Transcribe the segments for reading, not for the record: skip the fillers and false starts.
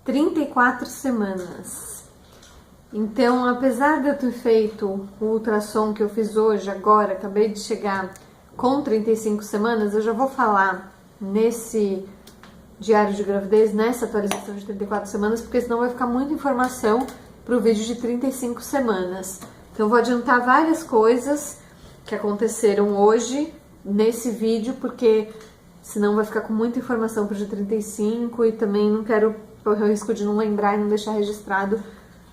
34 semanas. Então, apesar de eu ter feito o ultrassom que eu fiz hoje, agora, acabei de chegar com 35 semanas, eu já vou falar nesse diário de gravidez, nessa atualização de 34 semanas, porque senão vai ficar muita informação para o vídeo de 35 semanas. Então, eu vou adiantar várias coisas que aconteceram hoje nesse vídeo, porque senão vai ficar com muita informação para o de 35 e também não quero correr o risco de não lembrar e não deixar registrado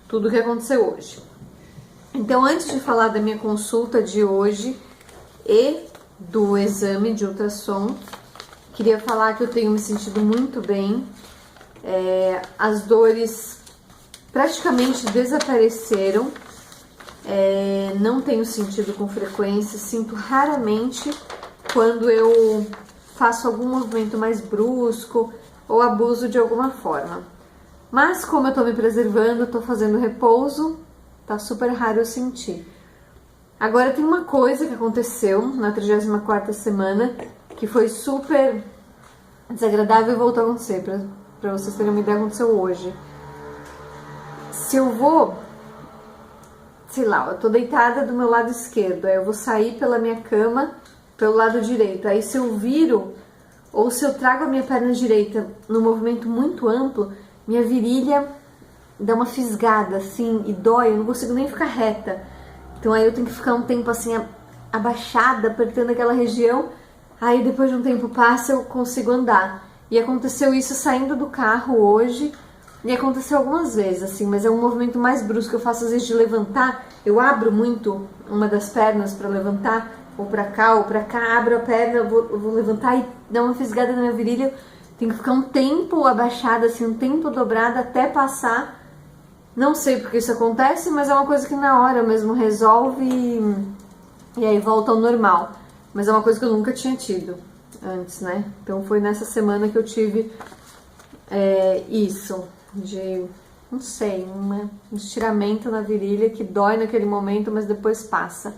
tudo o que aconteceu hoje. Então, antes de falar da minha consulta de hoje e do exame de ultrassom, queria falar que eu tenho me sentido muito bem. As dores praticamente desapareceram. Não tenho sentido com frequência, sinto raramente quando eu faço algum movimento mais brusco ou abuso de alguma forma. Mas como eu tô me preservando, tô fazendo repouso, tá super raro eu sentir. Agora tem uma coisa que aconteceu na 34ª semana que foi super desagradável e voltou a acontecer, pra vocês terem uma ideia, aconteceu hoje. Se eu vou, sei lá, eu tô deitada do meu lado esquerdo, aí eu vou sair pela minha cama pelo lado direito, aí se eu viro ou se eu trago a minha perna direita num movimento muito amplo, minha virilha dá uma fisgada assim e dói, eu não consigo nem ficar reta. Então aí eu tenho que ficar um tempo assim abaixada, apertando aquela região. Aí depois de um tempo passa, eu consigo andar. E aconteceu isso saindo do carro hoje. E aconteceu algumas vezes, assim, mas é um movimento mais brusco que eu faço às vezes de levantar. Eu abro muito uma das pernas para levantar, ou para cá, abro a perna, eu vou levantar e dá uma fisgada na minha virilha. Tenho que ficar um tempo abaixada, assim, um tempo dobrada até passar. Não sei porque isso acontece, mas é uma coisa que na hora mesmo resolve e aí volta ao normal. Mas é uma coisa que eu nunca tinha tido antes, né? Então foi nessa semana que eu tive isso, de, não sei, um estiramento na virilha que dói naquele momento, mas depois passa.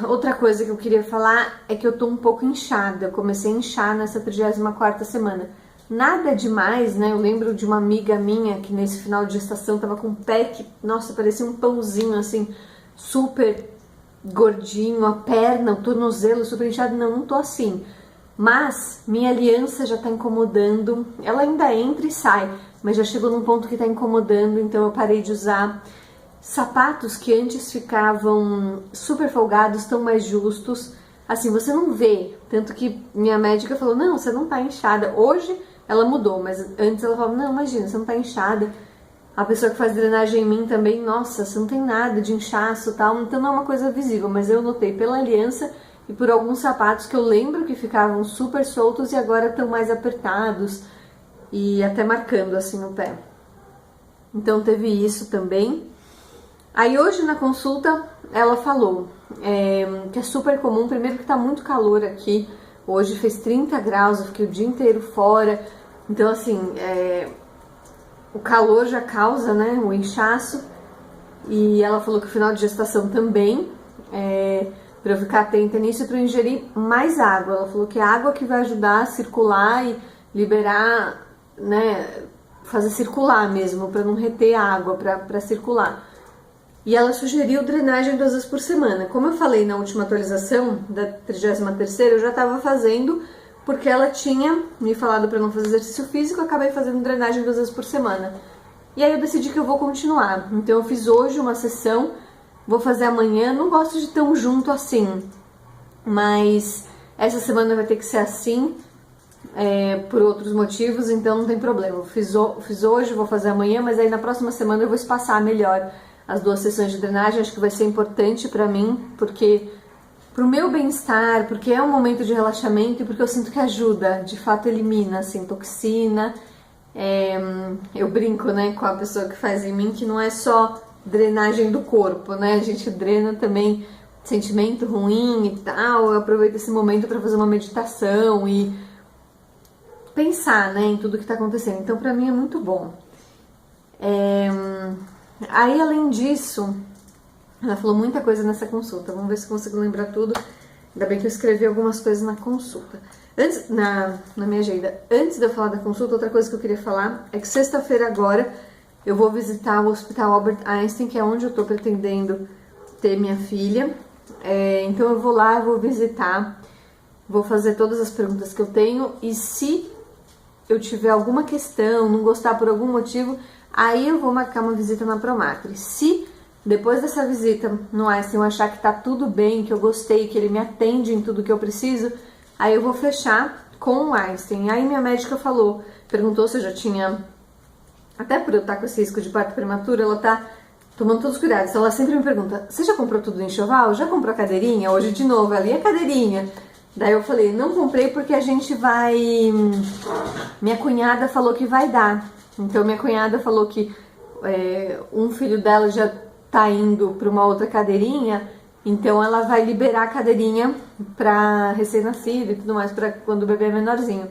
Outra coisa que eu queria falar é que eu tô um pouco inchada. Eu comecei a inchar nessa 34ª semana. Nada demais, né? Eu lembro de uma amiga minha que nesse final de gestação tava com um pé que, nossa, parecia um pãozinho, assim, super gordinho, a perna, o tornozelo super inchado. Não tô assim. Mas minha aliança já tá incomodando. Ela ainda entra e sai, mas já chegou num ponto que tá incomodando, então eu parei de usar. Sapatos que antes ficavam super folgados, estão mais justos. Assim, você não vê. Tanto que minha médica falou, não, você não tá inchada. Hoje ela mudou, mas antes ela falava, não, imagina, você não tá inchada. A pessoa que faz drenagem em mim também, nossa, você não tem nada de inchaço e tal. Então não é uma coisa visível, mas eu notei pela aliança e por alguns sapatos que eu lembro que ficavam super soltos e agora estão mais apertados e até marcando assim no pé. Então teve isso também. Aí hoje na consulta ela falou que é super comum, primeiro que tá muito calor aqui, hoje fez 30 graus, eu fiquei o dia inteiro fora, então assim, o calor já causa, né, o inchaço, e ela falou que o final de gestação também, para eu ficar atenta nisso e para eu ingerir mais água. Ela falou que é a água que vai ajudar a circular e liberar, né, fazer circular mesmo, para não reter água, para circular. E ela sugeriu drenagem 2 vezes por semana. Como eu falei na última atualização da 33ª, eu já estava fazendo, porque ela tinha me falado para não fazer exercício físico, eu acabei fazendo drenagem 2 vezes por semana. E aí eu decidi que eu vou continuar. Então eu fiz hoje uma sessão, vou fazer amanhã, não gosto de tão junto assim, mas essa semana vai ter que ser assim, por outros motivos, então não tem problema. Eu fiz hoje, vou fazer amanhã, mas aí na próxima semana eu vou espaçar melhor as 2 sessões de drenagem. Acho que vai ser importante pra mim, porque pro meu bem-estar, porque é um momento de relaxamento e porque eu sinto que ajuda, de fato elimina, assim, toxina. Eu brinco, né, com a pessoa que faz em mim, que não é só drenagem do corpo, né, a gente drena também sentimento ruim e tal. Eu aproveito esse momento pra fazer uma meditação e pensar, né, em tudo que tá acontecendo, então pra mim é muito bom. Aí, além disso, ela falou muita coisa nessa consulta, vamos ver se consigo lembrar tudo. Ainda bem que eu escrevi algumas coisas na consulta. Antes, na minha agenda. Antes de eu falar da consulta, outra coisa que eu queria falar é que sexta-feira agora eu vou visitar o Hospital Albert Einstein, que é onde eu tô pretendendo ter minha filha. Então eu vou lá, vou visitar, vou fazer todas as perguntas que eu tenho e se eu tiver alguma questão, não gostar por algum motivo, aí eu vou marcar uma visita na Promatre. Se depois dessa visita no Einstein eu achar que tá tudo bem, que eu gostei, que ele me atende em tudo que eu preciso, aí eu vou fechar com o Einstein. Aí minha médica perguntou se eu já tinha, até por eu estar com esse risco de parto prematuro, ela tá tomando todos os cuidados. Então ela sempre me pergunta, você já comprou tudo em enxoval? Já comprou a cadeirinha? Hoje de novo, ali a cadeirinha. Daí eu falei, não comprei porque a gente vai... Minha cunhada falou que vai dar. Então minha cunhada falou que um filho dela já tá indo para uma outra cadeirinha, então ela vai liberar a cadeirinha para recém-nascido e tudo mais, para quando o bebê é menorzinho.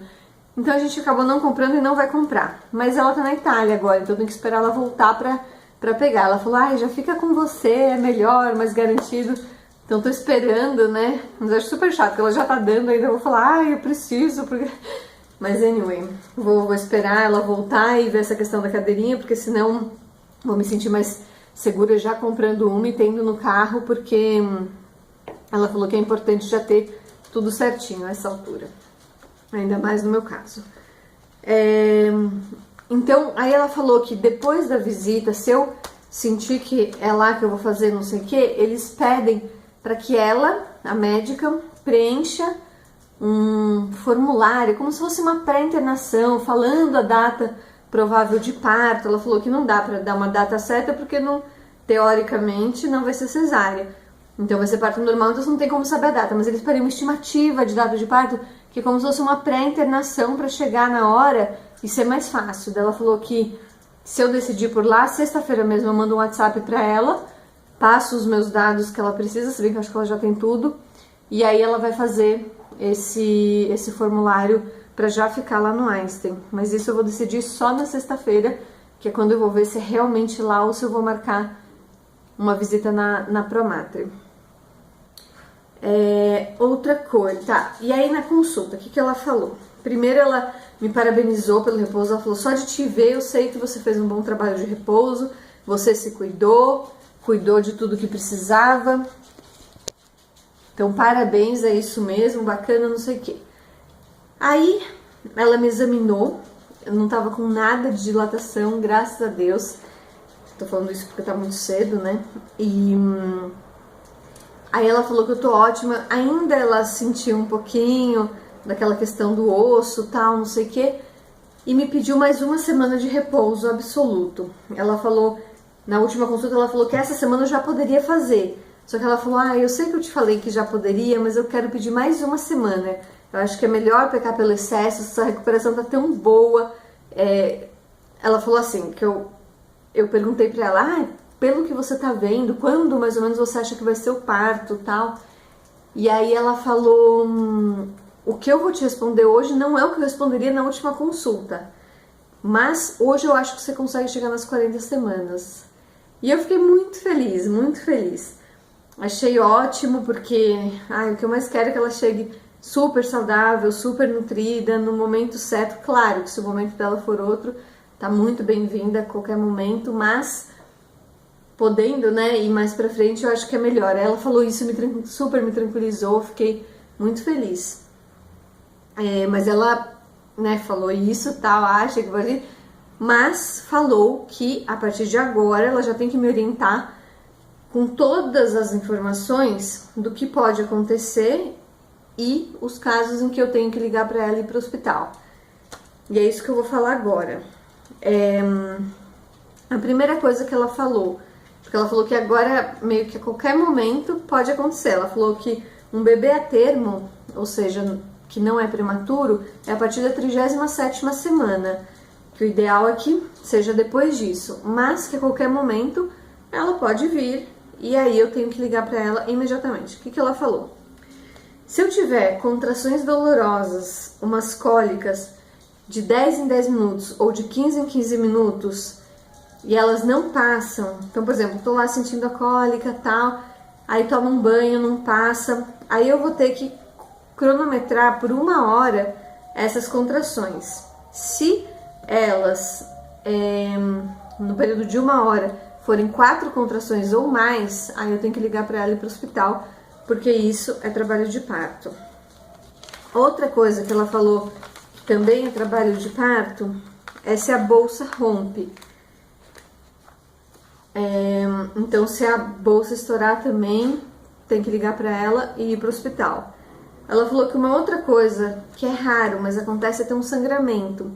Então a gente acabou não comprando e não vai comprar. Mas ela tá na Itália agora, então tem que esperar ela voltar pra pegar. Ela falou, já fica com você, é melhor, mais garantido. Então tô esperando, né? Mas eu acho super chato, porque ela já tá dando, ainda eu vou falar, eu preciso, porque... Mas anyway, vou esperar ela voltar e ver essa questão da cadeirinha, porque senão vou me sentir mais segura já comprando uma e tendo no carro, porque ela falou que é importante já ter tudo certinho a essa altura. Ainda mais no meu caso. Então, aí ela falou que depois da visita, se eu sentir que é lá que eu vou fazer não sei o que, eles pedem para que ela, a médica, preencha um formulário, como se fosse uma pré-internação, falando a data provável de parto. Ela falou que não dá para dar uma data certa, porque não, teoricamente não vai ser cesárea. Então vai ser parto normal, então não tem como saber a data, mas eles pedem uma estimativa de data de parto, que é como se fosse uma pré-internação para chegar na hora e ser mais fácil. Ela falou que se eu decidir por lá, sexta-feira mesmo eu mando um WhatsApp para ela, passo os meus dados que ela precisa, se bem que eu acho que ela já tem tudo, e aí ela vai fazer esse formulário para já ficar lá no Einstein. Mas isso eu vou decidir só na sexta-feira, que é quando eu vou ver se é realmente lá ou se eu vou marcar uma visita na Promatre. Outra coisa, tá, e aí na consulta, o que ela falou? Primeiro ela me parabenizou pelo repouso, ela falou, só de te ver eu sei que você fez um bom trabalho de repouso, você se cuidou de tudo que precisava, então parabéns, é isso mesmo, bacana, não sei o que. Aí ela me examinou, eu não tava com nada de dilatação, graças a Deus, tô falando isso porque tá muito cedo, né, e... Aí ela falou que eu tô ótima, ainda ela sentiu um pouquinho daquela questão do osso, tal, não sei o quê, e me pediu mais uma semana de repouso absoluto. Ela falou, na última consulta, ela falou que essa semana eu já poderia fazer, só que ela falou, eu sei que eu te falei que já poderia, mas eu quero pedir mais uma semana. Eu acho que é melhor pecar pelo excesso, essa recuperação tá tão boa. Ela falou assim, que eu perguntei pra ela, pelo que você tá vendo, quando mais ou menos você acha que vai ser o parto, tal? E aí ela falou, o que eu vou te responder hoje não é o que eu responderia na última consulta, mas hoje eu acho que você consegue chegar nas 40 semanas. E eu fiquei muito feliz, muito feliz. Achei ótimo, porque o que eu mais quero é que ela chegue super saudável, super nutrida, no momento certo. Claro que se o momento dela for outro, tá muito bem-vinda a qualquer momento, mas... podendo, né, ir mais pra frente, eu acho que é melhor. Ela falou isso, super me tranquilizou, fiquei muito feliz. Mas ela, né, falou isso, tal, acha que vai... Mas falou que a partir de agora ela já tem que me orientar com todas as informações do que pode acontecer e os casos em que eu tenho que ligar pra ela e ir pro hospital. E é isso que eu vou falar agora. A primeira coisa que ela falou... Porque ela falou que agora, meio que a qualquer momento, pode acontecer. Ela falou que um bebê a termo, ou seja, que não é prematuro, é a partir da 37ª semana. Que o ideal é que seja depois disso. Mas que a qualquer momento, ela pode vir. E aí eu tenho que ligar para ela imediatamente. O que ela falou? Se eu tiver contrações dolorosas, umas cólicas de 10 em 10 minutos ou de 15 em 15 minutos... e elas não passam, então, por exemplo, tô lá sentindo a cólica, tal, aí toma um banho, não passa, aí eu vou ter que cronometrar por 1 hora essas contrações. Se elas, no período de 1 hora, forem 4 contrações ou mais, aí eu tenho que ligar para ela e ir para o hospital, porque isso é trabalho de parto. Outra coisa que ela falou que também é trabalho de parto é se a bolsa rompe. Então, se a bolsa estourar também, tem que ligar para ela e ir para o hospital. Ela falou que uma outra coisa que é raro, mas acontece, é ter um sangramento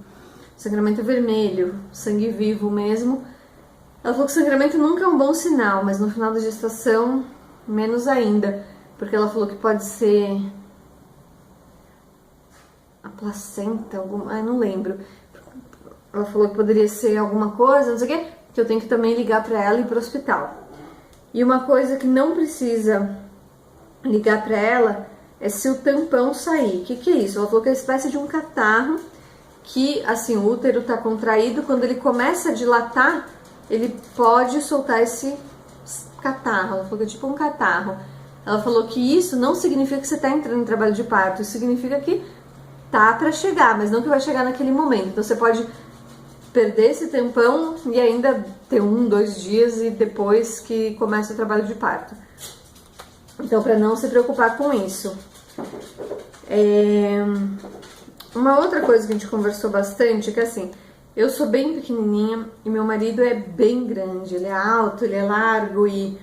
vermelho, sangue vivo mesmo. Ela falou que o sangramento nunca é um bom sinal, mas no final da gestação, menos ainda, porque ela falou que pode ser a placenta, não lembro. Ela falou que poderia ser alguma coisa, não sei o quê, que eu tenho que também ligar para ela e ir para o hospital. E uma coisa que não precisa ligar para ela é se o tampão sair. O que é isso? Ela falou que é uma espécie de um catarro, que assim, o útero está contraído, quando ele começa a dilatar, ele pode soltar esse catarro. Ela falou que é tipo um catarro. Ela falou que isso não significa que você está entrando em trabalho de parto, isso significa que tá para chegar, mas não que vai chegar naquele momento. Então você pode perder esse tampão e ainda ter 1, 2 dias e depois que começa o trabalho de parto. Então, para não se preocupar com isso. Uma outra coisa que a gente conversou bastante é que assim, eu sou bem pequenininha e meu marido é bem grande, ele é alto, ele é largo e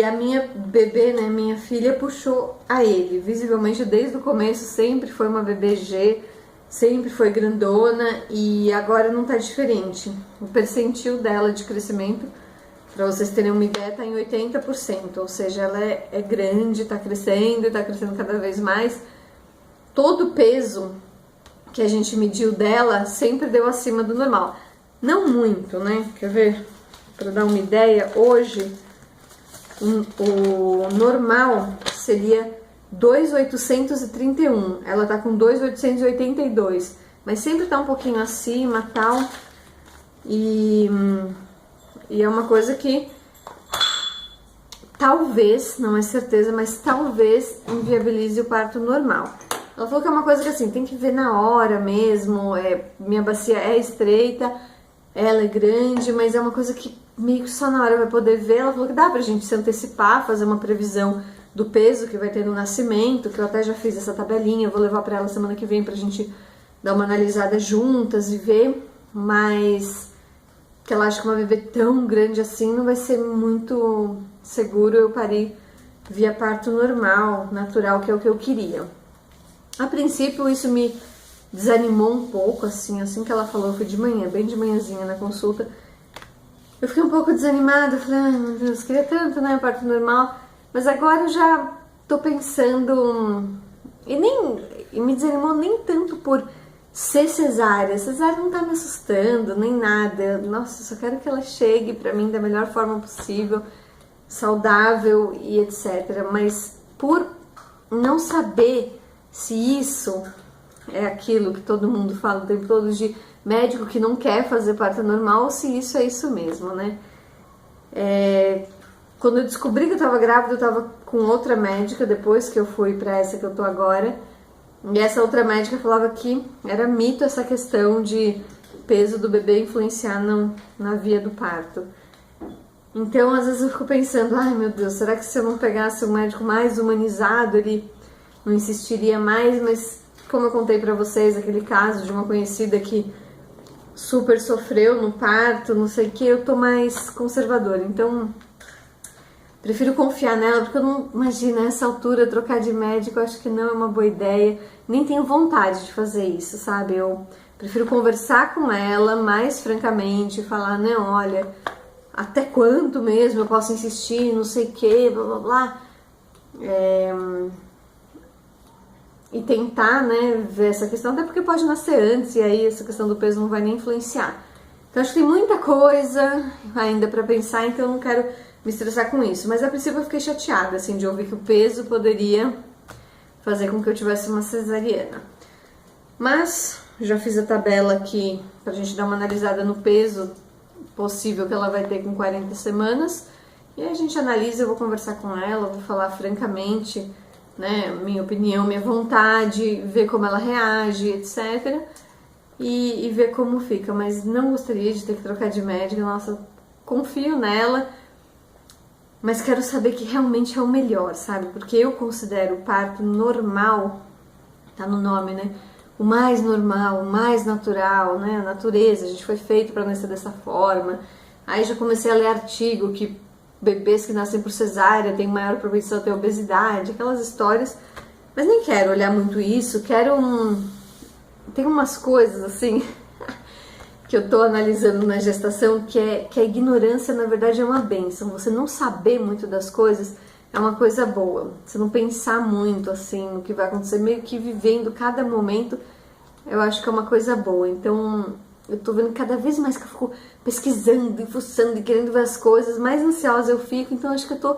a minha bebê, né, minha filha, puxou a ele. Visivelmente desde o começo sempre foi uma bebê G, sempre foi grandona e agora não tá diferente. O percentil dela de crescimento, para vocês terem uma ideia, tá em 80%, ou seja, ela é grande, tá crescendo e tá crescendo cada vez mais. Todo o peso que a gente mediu dela sempre deu acima do normal. Não muito, né? Quer ver? Para dar uma ideia, hoje o normal seria 2.831. Ela tá com 2.882, mas sempre tá um pouquinho acima, tal. E é uma coisa que talvez, não é certeza, mas talvez inviabilize o parto normal. Ela falou que é uma coisa que assim, tem que ver na hora mesmo, minha bacia é estreita, ela é grande, mas é uma coisa que meio que só na hora vai poder ver. Ela falou que dá pra gente se antecipar, fazer uma previsão do peso que vai ter no nascimento, que eu até já fiz essa tabelinha, eu vou levar pra ela semana que vem pra gente dar uma analisada juntas e ver, mas que ela acha que uma bebê tão grande assim não vai ser muito seguro eu parir via parto normal, natural, que é o que eu queria. A princípio isso me desanimou um pouco, assim que ela falou, foi de manhã, bem de manhãzinha na consulta. Eu fiquei um pouco desanimada, falei, ai meu Deus, queria tanto, né, parto normal, mas agora eu já tô pensando, e me desanimou nem tanto por ser cesárea não tá me assustando, nem nada, nossa, eu só quero que ela chegue pra mim da melhor forma possível, saudável e etc, mas por não saber se isso é aquilo que todo mundo fala o tempo todo de médico que não quer fazer parto normal, ou se isso é isso mesmo, né? Quando eu descobri que eu tava grávida, eu tava com outra médica, depois que eu fui pra essa que eu tô agora, e essa outra médica falava que era mito essa questão de peso do bebê influenciar na via do parto. Então, às vezes eu fico pensando, ai meu Deus, será que se eu não pegasse um médico mais humanizado, ele não insistiria mais? Mas como eu contei pra vocês, aquele caso de uma conhecida que super sofreu no parto, não sei o que, eu tô mais conservadora, então prefiro confiar nela, porque eu não imagino nessa altura trocar de médico, eu acho que não é uma boa ideia, nem tenho vontade de fazer isso, sabe? Eu prefiro conversar com ela mais francamente, falar, não, olha, até quanto mesmo eu posso insistir, não sei o que, blá blá blá, e tentar, né, ver essa questão, até porque pode nascer antes e aí essa questão do peso não vai nem influenciar. Então acho que tem muita coisa ainda pra pensar, então eu não quero me estressar com isso. Mas a princípio eu fiquei chateada, assim, de ouvir que o peso poderia fazer com que eu tivesse uma cesariana. Mas já fiz a tabela aqui pra gente dar uma analisada no peso possível que ela vai ter com 40 semanas. E aí a gente analisa, eu vou conversar com ela, vou falar francamente, né, minha opinião, minha vontade, ver como ela reage, etc. E ver como fica, mas não gostaria de ter que trocar de médica, nossa, confio nela, mas quero saber que realmente é o melhor, sabe? Porque eu considero o parto normal, tá no nome, né? O mais normal, o mais natural, né? A natureza, a gente foi feito para nascer dessa forma. Aí já comecei a ler artigo que bebês que nascem por cesárea têm maior propensão a ter obesidade, aquelas histórias. Mas nem quero olhar muito isso, Tem umas coisas assim que eu tô analisando na gestação que a ignorância, na verdade, é uma bênção. Você não saber muito das coisas é uma coisa boa. Você não pensar muito assim no que vai acontecer, meio que vivendo cada momento, eu acho que é uma coisa boa. Então, eu tô vendo cada vez mais que eu fico pesquisando e fuçando e querendo ver as coisas, mais ansiosa eu fico. Então, acho que eu tô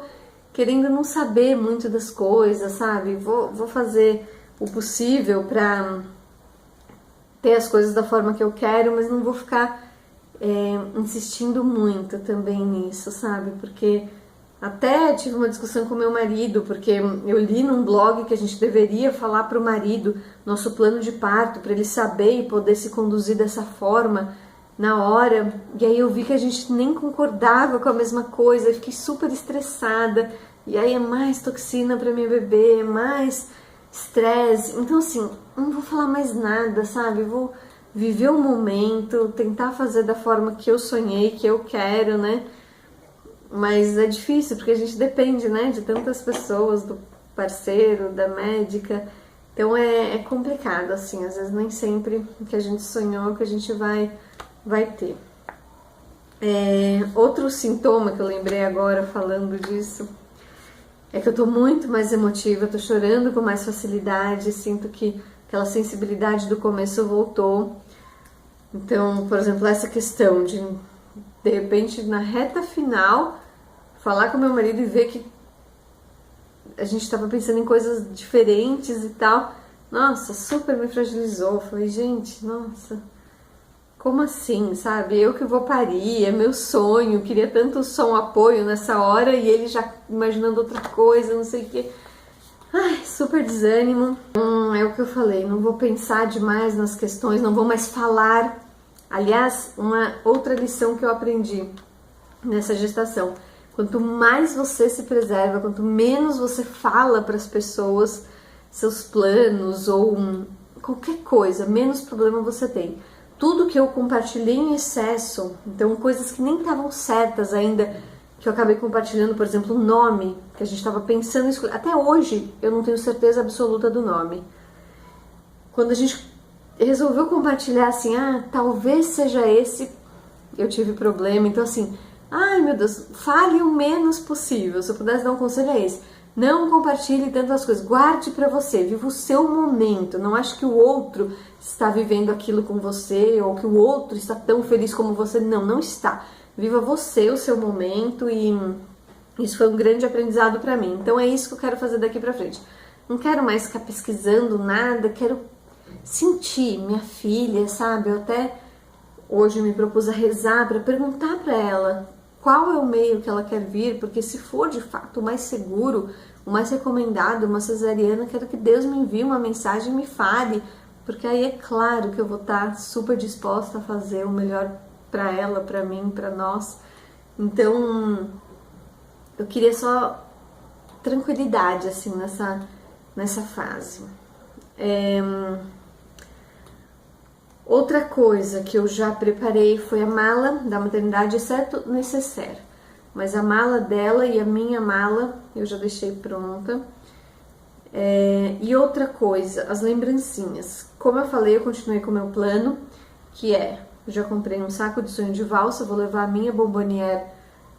querendo não saber muito das coisas, sabe? Vou fazer o possível pra ter as coisas da forma que eu quero, mas não vou ficar insistindo muito também nisso, sabe? Porque até tive uma discussão com meu marido, porque eu li num blog que a gente deveria falar para o marido nosso plano de parto, para ele saber e poder se conduzir dessa forma na hora. E aí eu vi que a gente nem concordava com a mesma coisa, eu fiquei super estressada. E aí é mais toxina para minha bebê, é mais estresse. Então assim, não vou falar mais nada, sabe? Vou viver o momento, tentar fazer da forma que eu sonhei, que eu quero, né? Mas é difícil, porque a gente depende, né, de tantas pessoas, do parceiro, da médica. Então é complicado, assim, às vezes nem sempre o que a gente sonhou, que a gente vai ter. Outro sintoma que eu lembrei agora falando disso é que eu tô muito mais emotiva, tô chorando com mais facilidade, sinto que aquela sensibilidade do começo voltou. Então, por exemplo, essa questão de repente, na reta final, falar com meu marido e ver que a gente estava pensando em coisas diferentes e tal, nossa, super me fragilizou. Falei, gente, nossa, como assim, sabe? Eu que vou parir, é meu sonho, queria tanto só um apoio nessa hora e ele já imaginando outra coisa, não sei o quê. Ai, super desânimo. É o que eu falei, não vou pensar demais nas questões, não vou mais falar. Aliás, uma outra lição que eu aprendi nessa gestação: quanto mais você se preserva, quanto menos você fala para as pessoas seus planos ou qualquer coisa, menos problema você tem. Tudo que eu compartilhei em excesso, então coisas que nem estavam certas ainda, que eu acabei compartilhando, por exemplo, o nome que a gente estava pensando em escolher. Até hoje eu não tenho certeza absoluta do nome. Quando a gente resolveu compartilhar assim, talvez seja esse, eu tive problema. Então assim, ai meu Deus, fale o menos possível. Se eu pudesse dar um conselho é esse: não compartilhe tantas coisas, guarde pra você, viva o seu momento. Não ache que o outro está vivendo aquilo com você, ou que o outro está tão feliz como você. Não está. Viva você o seu momento, e isso foi um grande aprendizado pra mim. Então é isso que eu quero fazer daqui pra frente. Não quero mais ficar pesquisando nada, quero sentir minha filha, sabe? Eu até hoje me propus a rezar para perguntar para ela qual é o meio que ela quer vir, porque se for de fato o mais seguro, o mais recomendado, uma cesariana, quero que Deus me envie uma mensagem e me fale, porque aí é claro que eu vou estar super disposta a fazer o melhor para ela, para mim, para nós. Então, eu queria só tranquilidade assim nessa fase. Outra coisa que eu já preparei foi a mala da maternidade, exceto o necessaire. Mas a mala dela e a minha mala eu já deixei pronta. E outra coisa, as lembrancinhas. Como eu falei, eu continuei com o meu plano, que eu já comprei um saco de sonho de valsa, vou levar a minha bombonière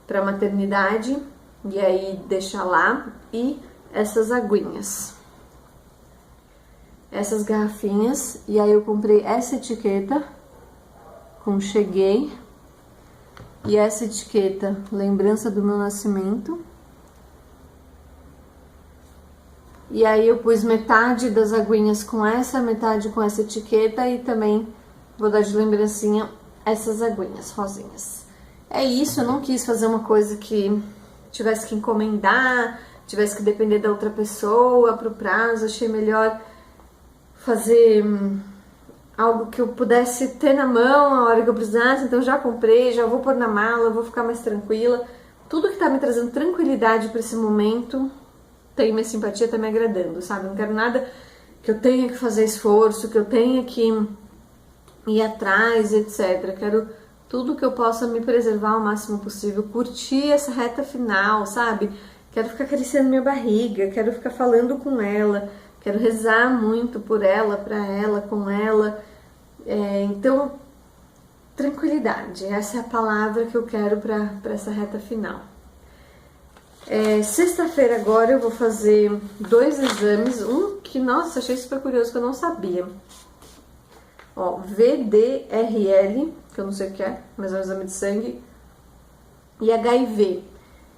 para a maternidade e aí deixar lá. E essas aguinhas, essas garrafinhas, e aí eu comprei essa etiqueta com cheguei e essa etiqueta lembrança do meu nascimento, e aí eu pus metade das aguinhas com essa, metade com essa etiqueta, e também vou dar de lembrancinha essas aguinhas rosinhas. É isso, eu não quis fazer uma coisa que tivesse que encomendar, tivesse que depender da outra pessoa pro prazo. Achei melhor fazer algo que eu pudesse ter na mão a hora que eu precisasse. Então já comprei, já vou pôr na mala, vou ficar mais tranquila. Tudo que tá me trazendo tranquilidade para esse momento, tem minha simpatia, tá me agradando, sabe? Não quero nada que eu tenha que fazer esforço, que eu tenha que ir atrás, etc. Quero tudo que eu possa me preservar o máximo possível, curtir essa reta final, sabe? Quero ficar acariciando minha barriga, quero ficar falando com ela, quero rezar muito por ela, pra ela, com ela. Então, tranquilidade, essa é a palavra que eu quero pra essa reta final. Sexta-feira agora eu vou fazer 2 exames, um que, nossa, achei super curioso, que eu não sabia. Ó, VDRL, que eu não sei o que é, mas é um exame de sangue, e HIV.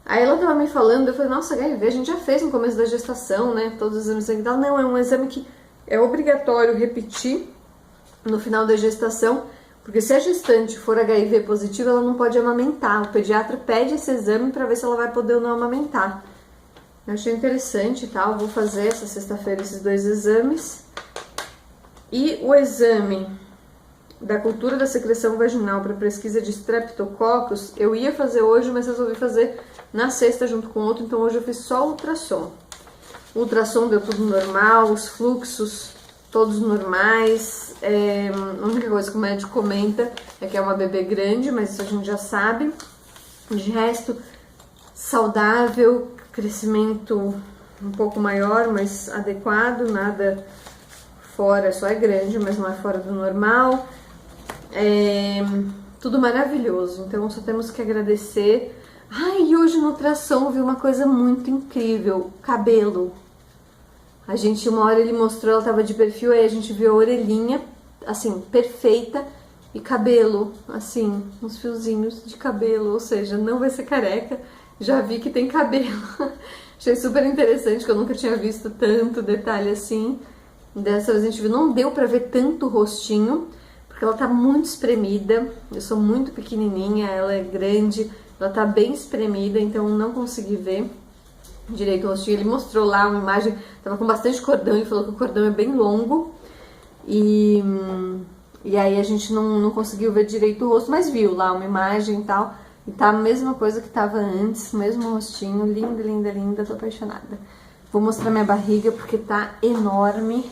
Aí ela tava me falando, eu falei, nossa, HIV a gente já fez no começo da gestação, né, todos os exames de sangue dela. Não, é um exame que é obrigatório repetir no final da gestação, porque se a gestante for HIV positiva, ela não pode amamentar. O pediatra pede esse exame para ver se ela vai poder ou não amamentar. Eu achei interessante e tal, vou fazer essa sexta-feira esses 2 exames. E o exame da cultura da secreção vaginal para pesquisa de Streptococcus, eu ia fazer hoje, mas resolvi fazer na sexta junto com outro, então hoje eu fiz só ultrassom. O ultrassom deu tudo normal, os fluxos todos normais. A única coisa que o médico comenta é que é uma bebê grande, mas isso a gente já sabe. De resto, saudável, crescimento um pouco maior, mas adequado, nada fora, só é grande, mas não é fora do normal. Tudo maravilhoso, então só temos que agradecer. E hoje no ultrassom vi uma coisa muito incrível, cabelo. A gente, uma hora ele mostrou, ela tava de perfil, aí a gente viu a orelhinha, assim, perfeita, e cabelo, assim, uns fiozinhos de cabelo, ou seja, não vai ser careca, já vi que tem cabelo. Achei super interessante, que eu nunca tinha visto tanto detalhe assim. Dessa vez a gente viu, não deu pra ver tanto o rostinho, porque ela tá muito espremida, eu sou muito pequenininha, ela é grande, ela tá bem espremida, então não consegui ver direito o rostinho. Ele mostrou lá uma imagem, tava com bastante cordão, ele falou que o cordão é bem longo, e aí a gente não conseguiu ver direito o rosto, mas viu lá uma imagem e tal, e tá a mesma coisa que tava antes, mesmo rostinho, linda, linda, linda, tô apaixonada. Vou mostrar minha barriga porque tá enorme.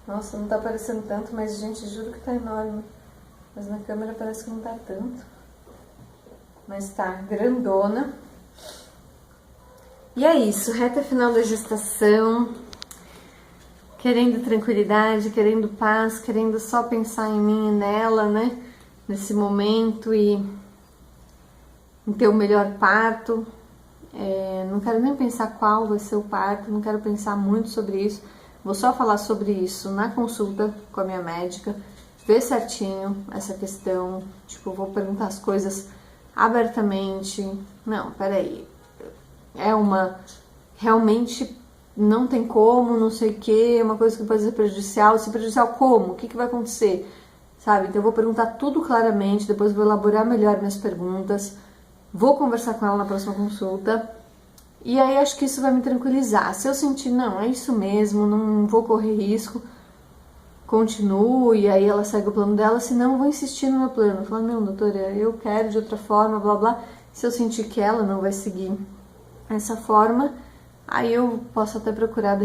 Nossa, não tá aparecendo tanto, mas gente, juro que tá enorme. Mas na câmera parece que não tá tanto. Mas tá grandona. E é isso, reta final da gestação. Querendo tranquilidade, querendo paz, querendo só pensar em mim e nela, né? Nesse momento e em ter o melhor parto. Não quero nem pensar qual vai ser o parto, não quero pensar muito sobre isso. Vou só falar sobre isso na consulta com a minha médica, ver certinho essa questão, tipo, vou perguntar as coisas abertamente. Não, peraí, realmente não tem como, não sei o que, uma coisa que pode ser prejudicial. Se prejudicial, como? O que vai acontecer? Sabe? Então eu vou perguntar tudo claramente, depois vou elaborar melhor minhas perguntas, vou conversar com ela na próxima consulta. E aí acho que isso vai me tranquilizar. Se eu sentir, não, é isso mesmo, não vou correr risco, continuo, e aí ela segue o plano dela. Se não, eu vou insistir no meu plano. Falar, não, doutora, eu quero de outra forma, blá, blá. Se eu sentir que ela não vai seguir essa forma, aí eu posso até procurar